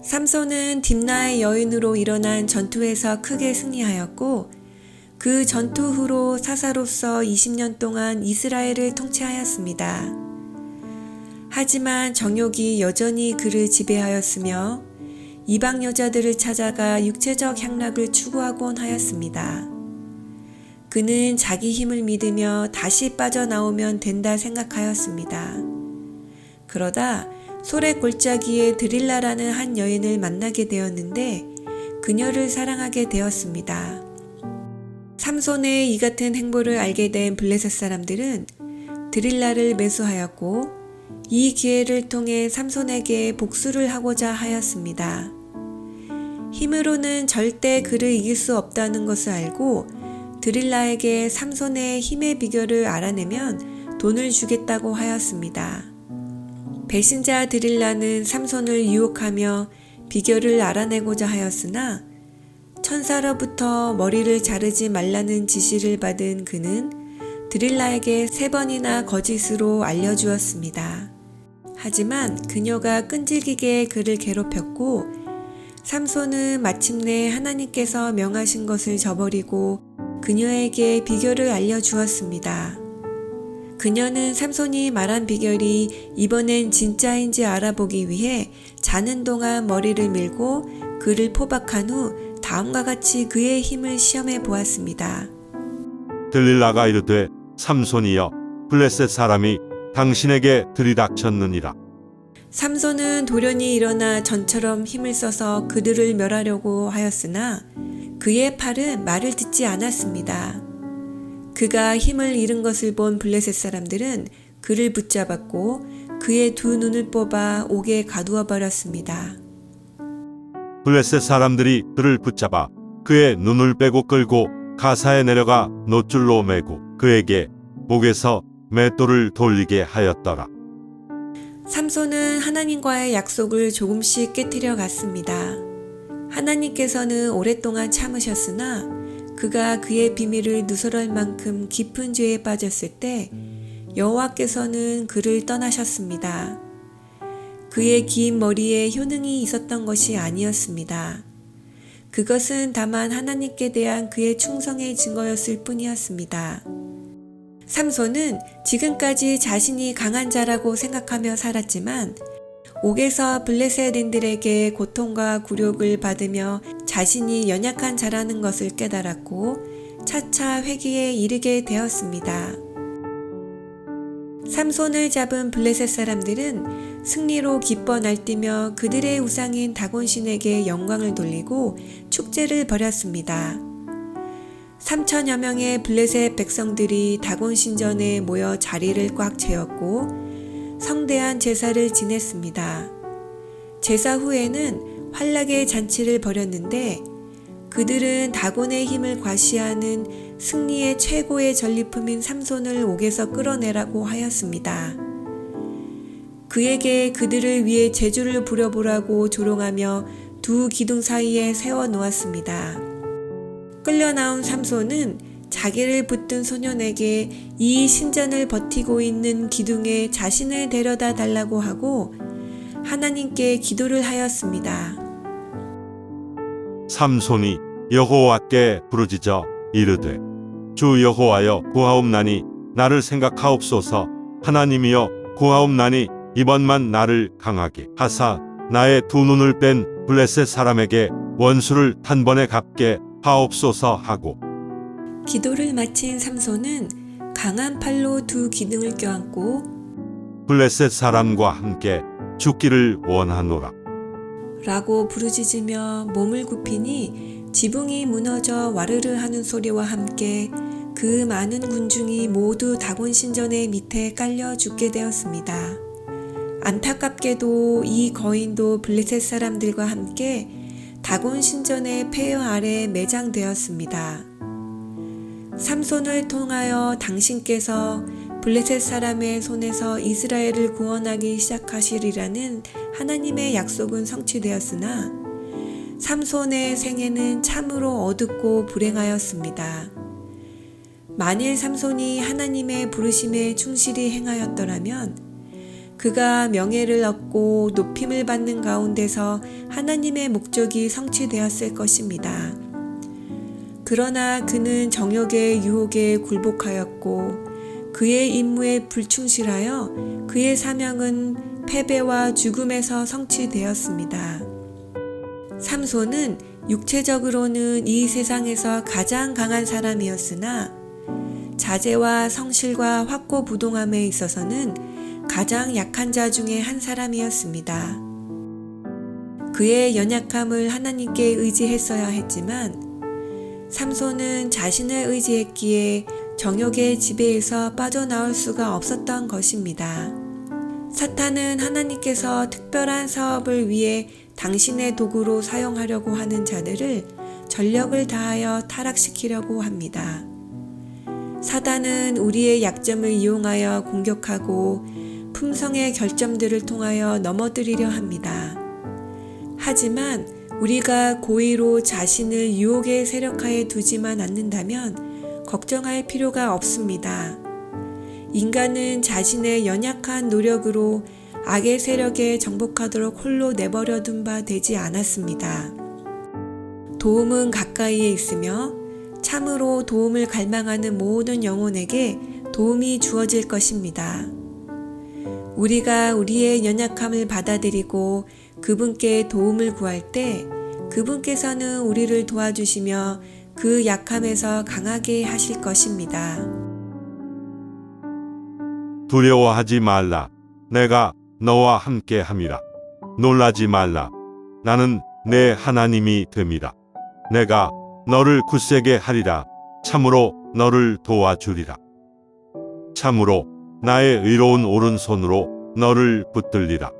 삼손은 딥나의 여인으로 일어난 전투에서 크게 승리하였고 그 전투 후로 사사로서 20년 동안 이스라엘을 통치하였습니다. 하지만 정욕이 여전히 그를 지배하였으며 이방 여자들을 찾아가 육체적 향락을 추구하곤 하였습니다. 그는 자기 힘을 믿으며 다시 빠져나오면 된다 생각하였습니다. 그러다 솔의 골짜기에 드릴라라는 한 여인을 만나게 되었는데 그녀를 사랑하게 되었습니다. 삼손의 이 같은 행보를 알게 된 블레셋 사람들은 드릴라를 매수하였고 이 기회를 통해 삼손에게 복수를 하고자 하였습니다. 힘으로는 절대 그를 이길 수 없다는 것을 알고 드릴라에게 삼손의 힘의 비결을 알아내면 돈을 주겠다고 하였습니다. 배신자 드릴라는 삼손을 유혹하며 비결을 알아내고자 하였으나 천사로부터 머리를 자르지 말라는 지시를 받은 그는 드릴라에게 3번이나 거짓으로 알려주었습니다. 하지만 그녀가 끈질기게 그를 괴롭혔고 삼손은 마침내 하나님께서 명하신 것을 저버리고 그녀에게 비결을 알려주었습니다. 그녀는 삼손이 말한 비결이 이번엔 진짜인지 알아보기 위해 자는 동안 머리를 밀고 그를 포박한 후 다음과 같이 그의 힘을 시험해 보았습니다. 들릴라가 이르되 삼손이여 블레셋 사람이 당신에게 들이닥쳤느니라. 삼손은 돌연히 일어나 전처럼 힘을 써서 그들을 멸하려고 하였으나 그의 팔은 말을 듣지 않았습니다. 그가 힘을 잃은 것을 본 블레셋 사람들은 그를 붙잡았고 그의 2 눈을 뽑아 옥에 가두어 버렸습니다. 블레셋 사람들이 그를 붙잡아 그의 눈을 빼고 끌고 가사에 내려가 놋줄로 매고 그에게 목에서 맷돌을 돌리게 하였더라. 삼손은 하나님과의 약속을 조금씩 깨트려 갔습니다. 하나님께서는 오랫동안 참으셨으나 그가 그의 비밀을 누설할 만큼 깊은 죄에 빠졌을 때 여호와께서는 그를 떠나셨습니다. 그의 긴 머리에 효능이 있었던 것이 아니었습니다. 그것은 다만 하나님께 대한 그의 충성의 증거였을 뿐이었습니다. 삼손은 지금까지 자신이 강한 자라고 생각하며 살았지만 옥에서 블레셋인들에게 고통과 굴욕을 받으며 자신이 연약한 자라는 것을 깨달았고 차차 회개에 이르게 되었습니다. 삼손을 잡은 블레셋 사람들은 승리로 기뻐 날뛰며 그들의 우상인 다곤신에게 영광을 돌리고 축제를 벌였습니다. 3천여 명의 블레셋 백성들이 다곤신전에 모여 자리를 꽉 채웠고 성대한 제사를 지냈습니다. 제사 후에는 환락의 잔치를 벌였는데 그들은 다곤의 힘을 과시하는 승리의 최고의 전리품인 삼손을 옥에서 끌어내라고 하였습니다. 그에게 그들을 위해 제주를 부려보라고 조롱하며 2 기둥 사이에 세워 놓았습니다. 끌려 나온 삼손은 자기를 붙든 소년에게 이 신전을 버티고 있는 기둥에 자신을 데려다 달라고 하고 하나님께 기도를 하였습니다. 삼손이 여호와께 부르짖어 이르되 주 여호와여 구하옵나니 나를 생각하옵소서. 하나님이여 구하옵나니 이번만 나를 강하게 하사 나의 2 눈을 뺀 블레셋 사람에게 원수를 단번에 갚게 하옵소서 하고 기도를 마친 삼손은 강한 팔로 2 기둥을 껴안고 블레셋 사람과 함께 죽기를 원하노라 라고 부르짖으며 몸을 굽히니 지붕이 무너져 와르르 하는 소리와 함께 그 많은 군중이 모두 다곤신전의 밑에 깔려 죽게 되었습니다. 안타깝게도 이 거인도 블레셋 사람들과 함께 다곤신전의 폐허 아래 매장되었습니다. 삼손을 통하여 당신께서 블레셋 사람의 손에서 이스라엘을 구원하기 시작하시리라는 하나님의 약속은 성취되었으나 삼손의 생애는 참으로 어둡고 불행하였습니다. 만일 삼손이 하나님의 부르심에 충실히 행하였더라면 그가 명예를 얻고 높임을 받는 가운데서 하나님의 목적이 성취되었을 것입니다. 그러나 그는 정욕의 유혹에 굴복하였고 그의 임무에 불충실하여 그의 사명은 패배와 죽음에서 성취되었습니다. 삼손은 육체적으로는 이 세상에서 가장 강한 사람이었으나 자제와 성실과 확고부동함에 있어서는 가장 약한 자 중에 한 사람이었습니다. 그의 연약함을 하나님께 의지했어야 했지만 삼손은 자신을 의지했기에 정욕의 지배에서 빠져나올 수가 없었던 것입니다. 사탄은 하나님께서 특별한 사업을 위해 당신의 도구로 사용하려고 하는 자들을 전력을 다하여 타락시키려고 합니다. 사단은 우리의 약점을 이용하여 공격하고 품성의 결점들을 통하여 넘어뜨리려 합니다. 하지만 우리가 고의로 자신을 유혹의 세력하에 두지만 않는다면 걱정할 필요가 없습니다. 인간은 자신의 연약한 노력으로 악의 세력에 정복하도록 홀로 내버려 둔 바 되지 않았습니다. 도움은 가까이에 있으며 참으로 도움을 갈망하는 모든 영혼에게 도움이 주어질 것입니다. 우리가 우리의 연약함을 받아들이고 그분께 도움을 구할 때 그분께서는 우리를 도와주시며 그 약함에서 강하게 하실 것입니다. 두려워하지 말라. 내가 너와 함께 함이라. 놀라지 말라. 나는 내 하나님이 됨이라. 내가 너를 굳세게 하리라. 참으로 너를 도와주리라. 참으로 나의 의로운 오른손으로 너를 붙들리라.